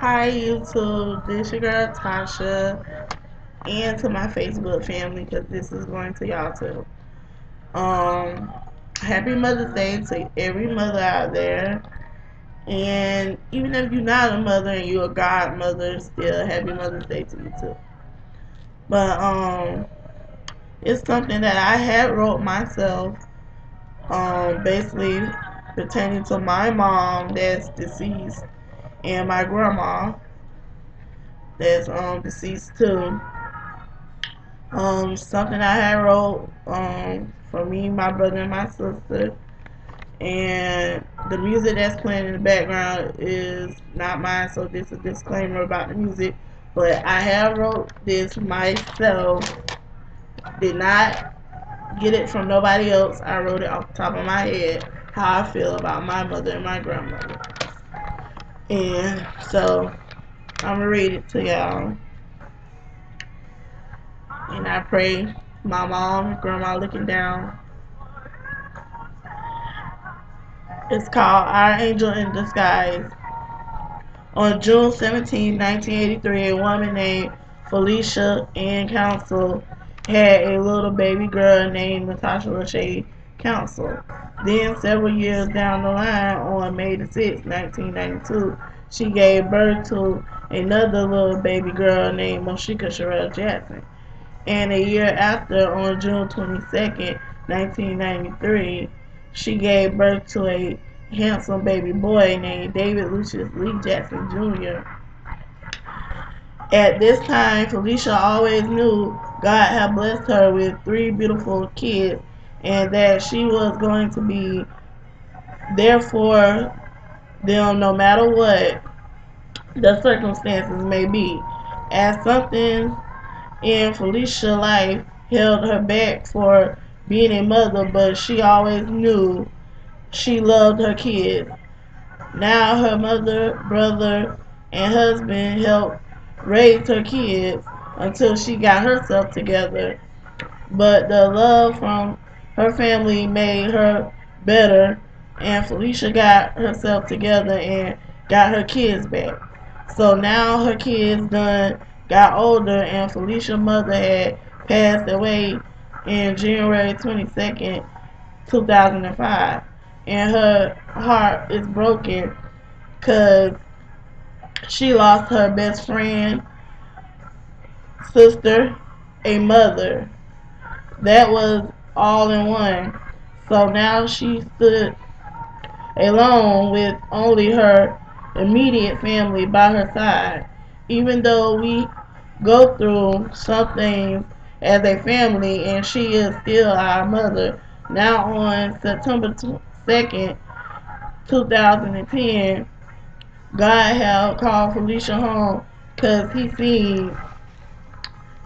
Hi YouTube, this your girl Tasha, and to my Facebook family because this is going to y'all too. Um, Happy Mother's Day to every mother out there, and even if you're not a mother and you're a godmother, still Happy Mother's Day to you too. But it's something that I had wrote myself, basically pertaining to my mom that's deceased and my grandma that's deceased too. Something I had wrote for me, my brother, and my sister. And the music that's playing in the background is not mine, so this is a disclaimer about the music. But I have wrote this myself. Did not get it from nobody else. I wrote it off the top of my head how I feel about my mother and my grandmother. And so I'm gonna read it to y'all. And I pray my mom and grandma looking down. It's called Our Angel in Disguise. On June 17, 1983, a woman named Felicia Ann Council had a little baby girl named Natasha Lachey Council. Then, several years down the line, on May the 6th, 1992, she gave birth to another little baby girl named Moshika Sherelle Jackson. And a year after, on June 22nd, 1993, she gave birth to a handsome baby boy named David Lucius Lee Jackson Jr. At this time, Felicia always knew God had blessed her with three beautiful kids and that she was going to be there for them no matter what the circumstances may be. As something in Felicia's life held her back for being a mother, but she always knew she loved her kids. Now her mother, brother, and husband helped raise her kids until she got herself together. But the love from her family made her better, and Felicia got herself together and got her kids back. So now her kids done got older, and Felicia's mother had passed away in January 22nd, 2005. And her heart is broken because she lost her best friend, sister, a mother. That was all in one. So now she stood alone with only her immediate family by her side. Even though we go through some things as a family, and she is still our mother. Now on September 2nd, 2010, God had called Felicia home because he seen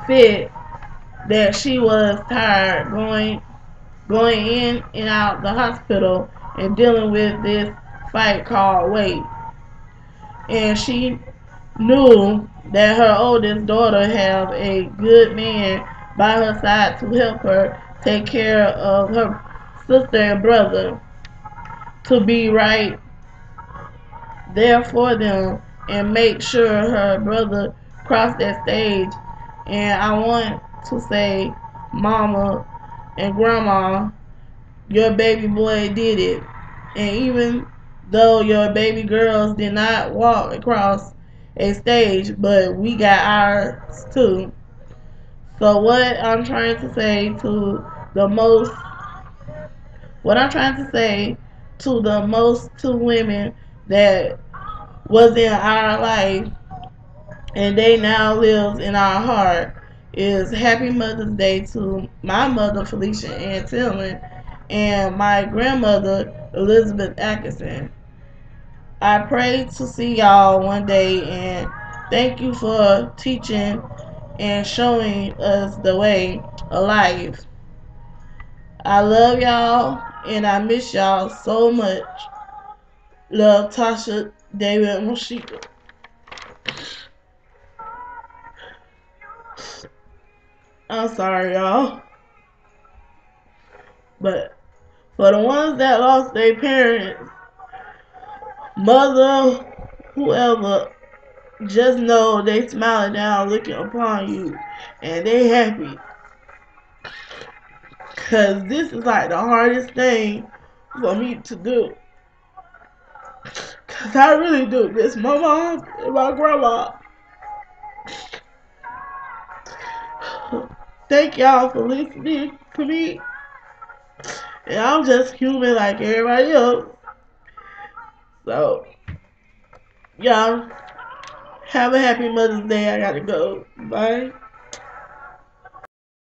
fit that she was tired going in and out the hospital and dealing with this fight called weight. And she knew that her oldest daughter had a good man by her side to help her take care of her sister and brother, to be right there for them and make sure her brother crossed that stage. And I want to say, Mama and Grandma, your baby boy did it. And even though your baby girls did not walk across a stage, but we got ours too. So the most what I'm trying to say to the most two women that was in our life and they now lives in our heart is Happy Mother's Day to my mother Felicia Ann Tillman and my grandmother Elizabeth Atkinson. I pray to see y'all one day, and thank you for teaching and showing us the way of life. I love y'all and I miss y'all so much. Love, Tasha, David, Moshika. I'm sorry, y'all. But for the ones that lost their parents, mother, whoever, just know they smiling down looking upon you and they happy. Cause this is like the hardest thing for me to do. Cause I really do miss my mom and my grandma. Thank y'all for listening to me. And I'm just human like everybody else. So, y'all, have a happy Mother's Day. I gotta go. Bye.